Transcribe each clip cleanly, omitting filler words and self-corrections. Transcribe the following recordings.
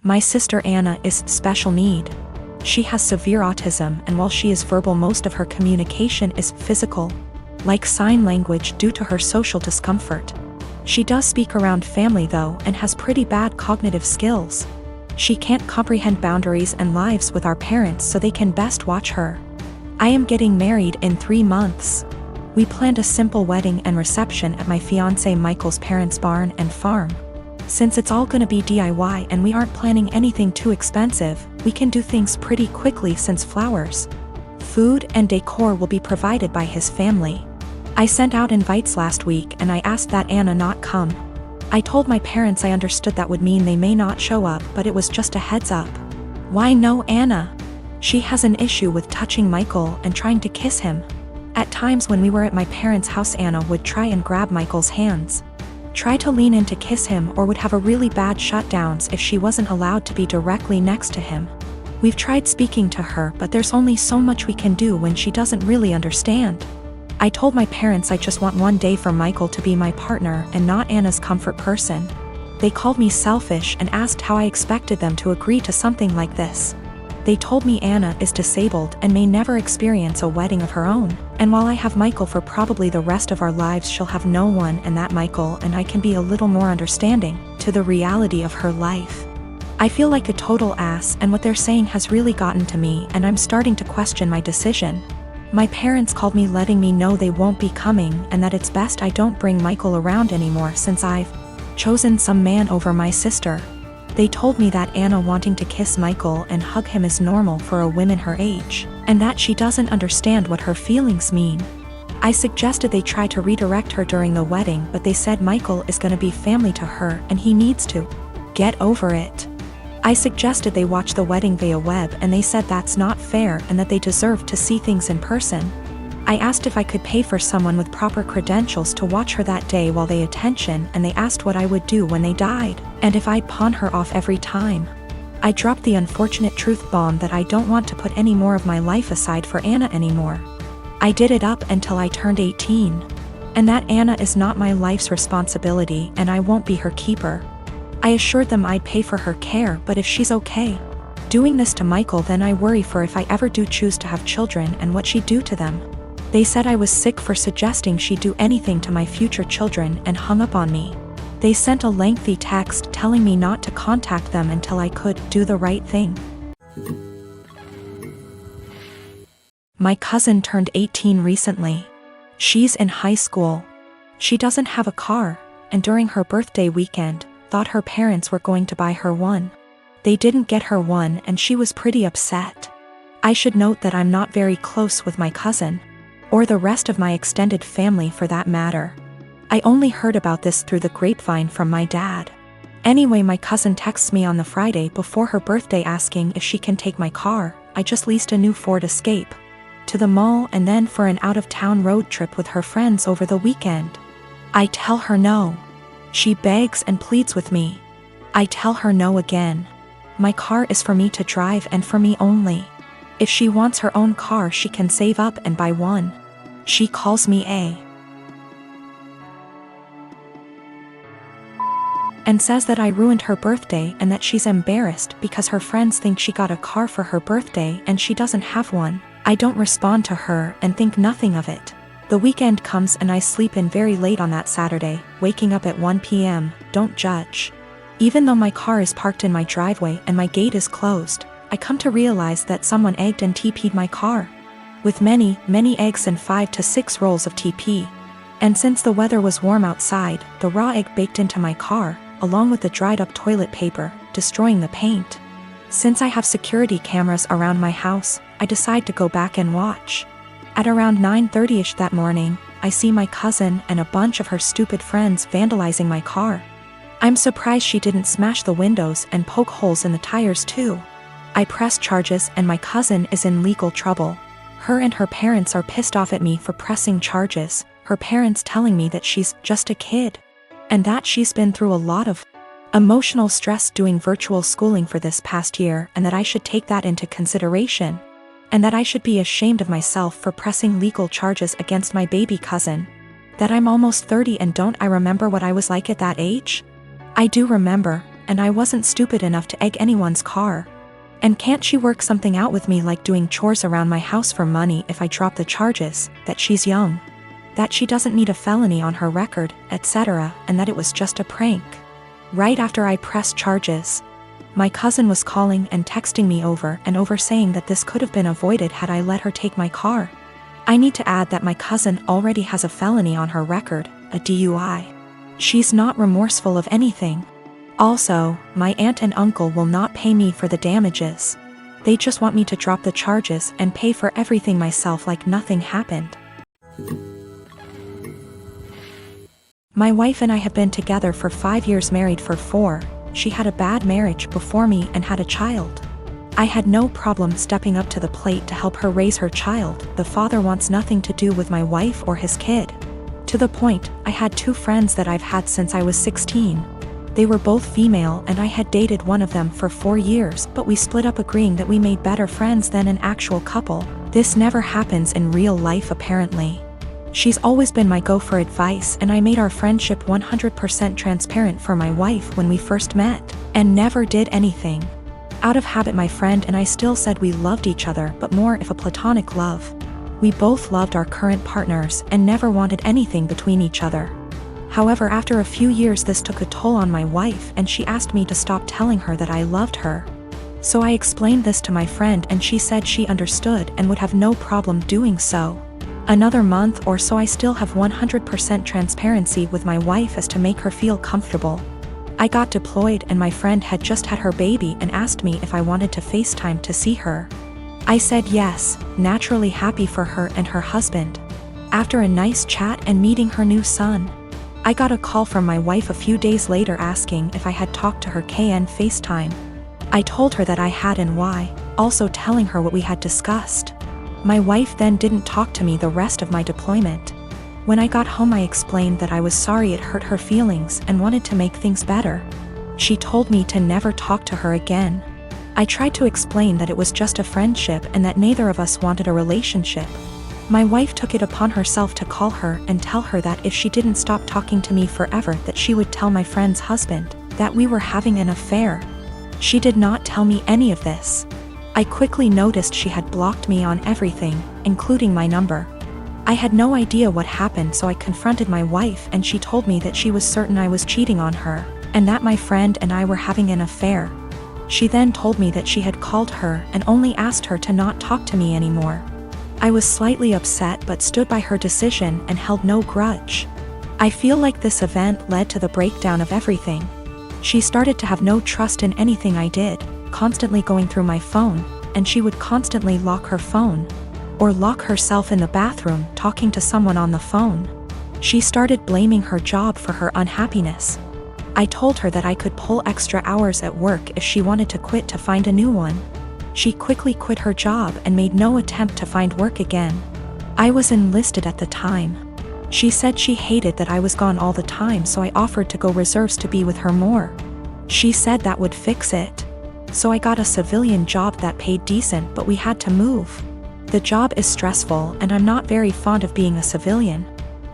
My sister Anna is special need. She has severe autism, and while she is verbal, most of her communication is physical, like sign language, due to her social discomfort. She does speak around family though, and has pretty bad cognitive skills. She can't comprehend boundaries and lives with our parents, so they can best watch her. I am getting married in 3 months. We planned a simple wedding and reception at my fiancé Michael's parents' barn and farm. Since it's all gonna be DIY and we aren't planning anything too expensive, we can do things pretty quickly since flowers, food, and decor will be provided by his family. I sent out invites last week and I asked that Anna not come. I told my parents I understood that would mean they may not show up, but it was just a heads up. Why no Anna? She has an issue with touching Michael and trying to kiss him. At times when we were at my parents' house, Anna would try and grab Michael's hands, try to lean in to kiss him, or would have a really bad shutdowns if she wasn't allowed to be directly next to him. We've tried speaking to her, but there's only so much we can do when she doesn't really understand. I told my parents I just want one day for Michael to be my partner and not Anna's comfort person. They called me selfish and asked how I expected them to agree to something like this. They told me Anna is disabled and may never experience a wedding of her own, and while I have Michael for probably the rest of our lives, she'll have no one, and that Michael and I can be a little more understanding to the reality of her life. I feel like a total ass, and what they're saying has really gotten to me, and I'm starting to question my decision. My parents called me letting me know they won't be coming and that it's best I don't bring Michael around anymore since I've chosen some man over my sister. They told me that Anna wanting to kiss Michael and hug him is normal for a woman her age, and that she doesn't understand what her feelings mean. I suggested they try to redirect her during the wedding, but they said Michael is gonna be family to her and he needs to get over it. I suggested they watch the wedding via web, and they said that's not fair and that they deserve to see things in person. I asked if I could pay for someone with proper credentials to watch her that day while they attention, and they asked what I would do when they died, and if I'd pawn her off every time. I dropped the unfortunate truth bomb that I don't want to put any more of my life aside for Anna anymore. I did it up until I turned 18. And that Anna is not my life's responsibility and I won't be her keeper. I assured them I'd pay for her care, but if she's okay doing this to Michael, then I worry for if I ever do choose to have children and what she'd do to them. They said I was sick for suggesting she'd do anything to my future children and hung up on me. They sent a lengthy text telling me not to contact them until I could do the right thing. My cousin turned 18 recently. She's in high school. She doesn't have a car, and during her birthday weekend, thought her parents were going to buy her one. They didn't get her one and she was pretty upset. I should note that I'm not very close with my cousin, or the rest of my extended family for that matter. I only heard about this through the grapevine from my dad. Anyway, my cousin texts me on the Friday before her birthday asking if she can take my car. I just leased a new Ford Escape to the mall and then for an out-of-town road trip with her friends over the weekend. I tell her no. She begs and pleads with me. I tell her no again. My car is for me to drive and for me only. If she wants her own car, she can save up and buy one. She calls me a and says that I ruined her birthday and that she's embarrassed because her friends think she got a car for her birthday and she doesn't have one. I don't respond to her and think nothing of it. The weekend comes and I sleep in very late on that Saturday, waking up at 1 p.m, don't judge. Even though my car is parked in my driveway and my gate is closed, I come to realize that someone egged and TP'd my car. With many, many eggs and 5 to 6 rolls of TP. And since the weather was warm outside, the raw egg baked into my car, along with the dried up toilet paper, destroying the paint. Since I have security cameras around my house, I decide to go back and watch. At around 9:30ish that morning, I see my cousin and a bunch of her stupid friends vandalizing my car. I'm surprised she didn't smash the windows and poke holes in the tires too. I press charges and my cousin is in legal trouble. Her and her parents are pissed off at me for pressing charges, her parents telling me that she's just a kid, and that she's been through a lot of emotional stress doing virtual schooling for this past year, and that I should take that into consideration, and that I should be ashamed of myself for pressing legal charges against my baby cousin. That I'm almost 30 and don't I remember what I was like at that age? I do remember, and I wasn't stupid enough to egg anyone's car. And can't she work something out with me, like doing chores around my house for money if I drop the charges, that she's young, that she doesn't need a felony on her record, etc., and that it was just a prank. Right after I pressed charges, my cousin was calling and texting me over and over saying that this could have been avoided had I let her take my car. I need to add that my cousin already has a felony on her record, a DUI. She's not remorseful of anything. Also, my aunt and uncle will not pay me for the damages. They just want me to drop the charges and pay for everything myself like nothing happened. My wife and I have been together for 5 years, married for 4. She had a bad marriage before me and had a child. I had no problem stepping up to the plate to help her raise her child. The father wants nothing to do with my wife or his kid. To the point, I had 2 friends that I've had since I was 16. They were both female and I had dated one of them for 4 years, but we split up, agreeing that we made better friends than an actual couple. This never happens in real life apparently. She's always been my go for advice, and I made our friendship 100% transparent for my wife when we first met, and never did anything. Out of habit, my friend and I still said we loved each other, but more if a platonic love. We both loved our current partners and never wanted anything between each other. However, after a few years this took a toll on my wife and she asked me to stop telling her that I loved her. So I explained this to my friend and she said she understood and would have no problem doing so. Another month or so I still have 100% transparency with my wife as to make her feel comfortable. I got deployed and my friend had just had her baby and asked me if I wanted to FaceTime to see her. I said yes, naturally happy for her and her husband. After a nice chat and meeting her new son, I got a call from my wife a few days later asking if I had talked to her KN FaceTime. I told her that I had and why, also telling her what we had discussed. My wife then didn't talk to me the rest of my deployment. When I got home I explained that I was sorry it hurt her feelings and wanted to make things better. She told me to never talk to her again. I tried to explain that it was just a friendship and that neither of us wanted a relationship. My wife took it upon herself to call her and tell her that if she didn't stop talking to me forever that she would tell my friend's husband that we were having an affair. She did not tell me any of this. I quickly noticed she had blocked me on everything, including my number. I had no idea what happened, so I confronted my wife and she told me that she was certain I was cheating on her and that my friend and I were having an affair. She then told me that she had called her and only asked her to not talk to me anymore. I was slightly upset but stood by her decision and held no grudge. I feel like this event led to the breakdown of everything. She started to have no trust in anything I did, constantly going through my phone, and she would constantly lock her phone, or lock herself in the bathroom talking to someone on the phone. She started blaming her job for her unhappiness. I told her that I could pull extra hours at work if she wanted to quit to find a new one. She quickly quit her job and made no attempt to find work again. I was enlisted at the time. She said she hated that I was gone all the time, so I offered to go reserves to be with her more. She said that would fix it. So I got a civilian job that paid decent, but we had to move. The job is stressful and I'm not very fond of being a civilian.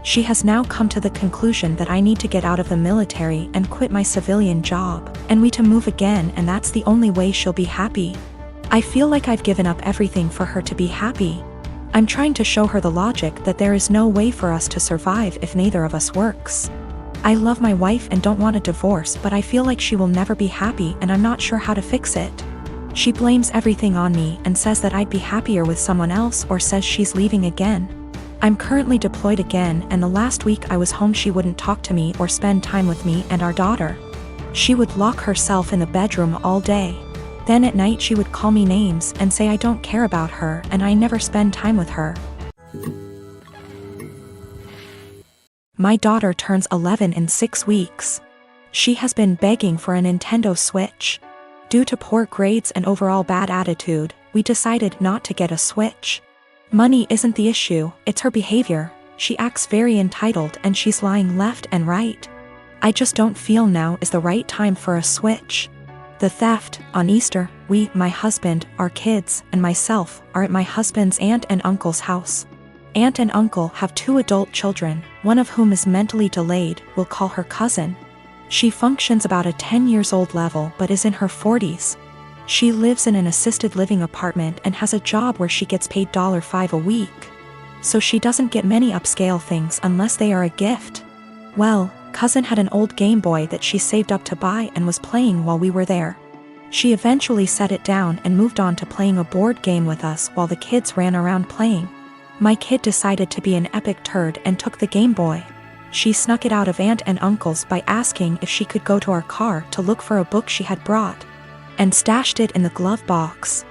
She has now come to the conclusion that I need to get out of the military and quit my civilian job, and we to move again, and that's the only way she'll be happy. I feel like I've given up everything for her to be happy. I'm trying to show her the logic that there is no way for us to survive if neither of us works. I love my wife and don't want a divorce, but I feel like she will never be happy and I'm not sure how to fix it. She blames everything on me and says that I'd be happier with someone else, or says she's leaving again. I'm currently deployed again, and the last week I was home she wouldn't talk to me or spend time with me and our daughter. She would lock herself in the bedroom all day. Then at night she would call me names and say I don't care about her and I never spend time with her. My daughter turns 11 in 6 weeks. She has been begging for a Nintendo Switch. Due to poor grades and overall bad attitude, we decided not to get a Switch. Money isn't the issue, it's her behavior. She acts very entitled and she's lying left and right. I just don't feel now is the right time for a Switch. The theft, on Easter, we, my husband, our kids, and myself, are at my husband's aunt and uncle's house. Aunt and uncle have 2 adult children, one of whom is mentally delayed, we'll call her cousin. She functions about a 10 years old level but is in her 40s. She lives in an assisted living apartment and has a job where she gets paid $5 a week. So she doesn't get many upscale things unless they are a gift. Well, cousin had an old Game Boy that she saved up to buy and was playing while we were there. She eventually set it down and moved on to playing a board game with us while the kids ran around playing. My kid decided to be an epic turd and took the Game Boy. She snuck it out of Aunt and Uncle's by asking if she could go to our car to look for a book she had brought, and stashed it in the glove box.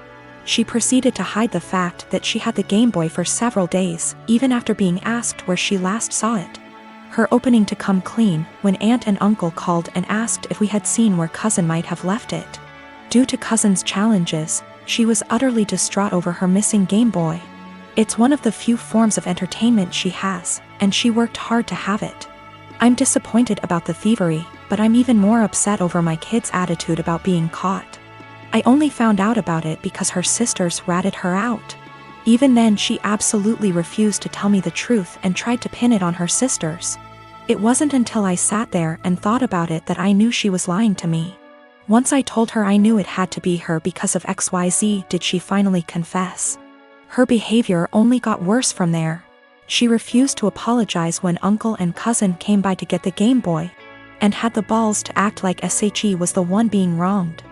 She proceeded to hide the fact that she had the Game Boy for several days, even after being asked where she last saw it. Her opening to come clean when Aunt and Uncle called and asked if we had seen where cousin might have left it. Due to cousin's challenges, she was utterly distraught over her missing Game Boy. It's one of the few forms of entertainment she has, and she worked hard to have it. I'm disappointed about the thievery, but I'm even more upset over my kid's attitude about being caught. I only found out about it because her sisters ratted her out. Even then, she absolutely refused to tell me the truth and tried to pin it on her sisters. It wasn't until I sat there and thought about it that I knew she was lying to me. Once I told her I knew it had to be her because of XYZ did she finally confess. Her behavior only got worse from there. She refused to apologize when Uncle and cousin came by to get the Game Boy, and had the balls to act like SHE was the one being wronged.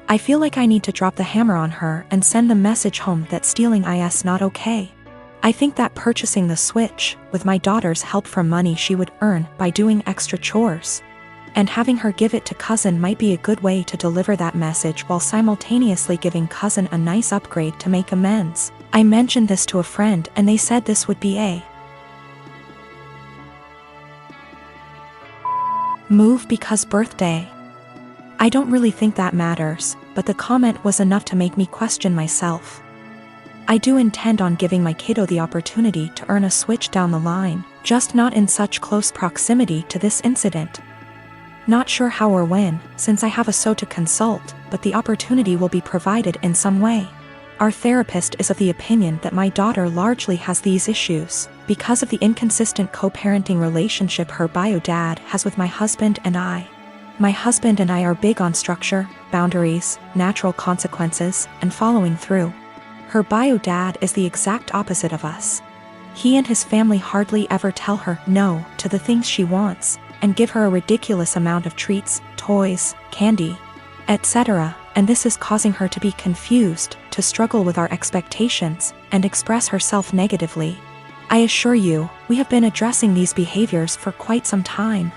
I feel like I need to drop the hammer on her and send the message home that stealing is not okay. I think that purchasing the Switch, with my daughter's help from money she would earn by doing extra chores, and having her give it to cousin might be a good way to deliver that message while simultaneously giving cousin a nice upgrade to make amends. I mentioned this to a friend and they said this would be a move because birthday. I don't really think that matters, but the comment was enough to make me question myself. I do intend on giving my kiddo the opportunity to earn a Switch down the line, just not in such close proximity to this incident. Not sure how or when, since I have a SO to consult, but the opportunity will be provided in some way. Our therapist is of the opinion that my daughter largely has these issues because of the inconsistent co-parenting relationship her bio dad has with my husband and I. My husband and I are big on structure, boundaries, natural consequences, and following through. Her bio dad is the exact opposite of us. He and his family hardly ever tell her no to the things she wants, and give her a ridiculous amount of treats, toys, candy, etc., and this is causing her to be confused, to struggle with our expectations, and express herself negatively. I assure you, we have been addressing these behaviors for quite some time.